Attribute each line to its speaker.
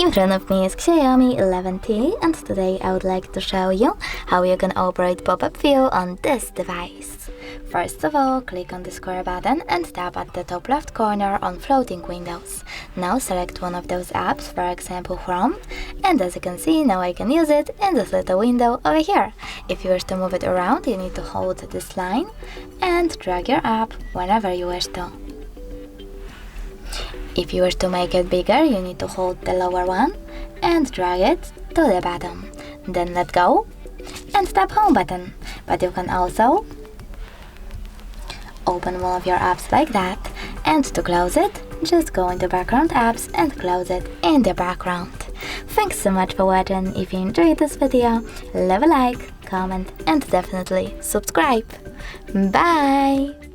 Speaker 1: In front of me is XIAOMI 11T, and today I would like to show you how you can operate pop-up view on this device. First of all, click on the square button and tap at the top left corner on floating windows. Now select one of those apps, for example Chrome, and as you can see, now I can use it in this little window over here. If you wish to move it around, you need to hold this line and drag your app whenever you wish to. If you wish to make it bigger, you need to hold the lower one and drag it to the bottom. Then let go and tap home button. But you can also open one of your apps like that, and to close it, just go into background apps and close it in the background. Thanks so much for watching. If you enjoyed this video, leave a like, comment and definitely subscribe. Bye!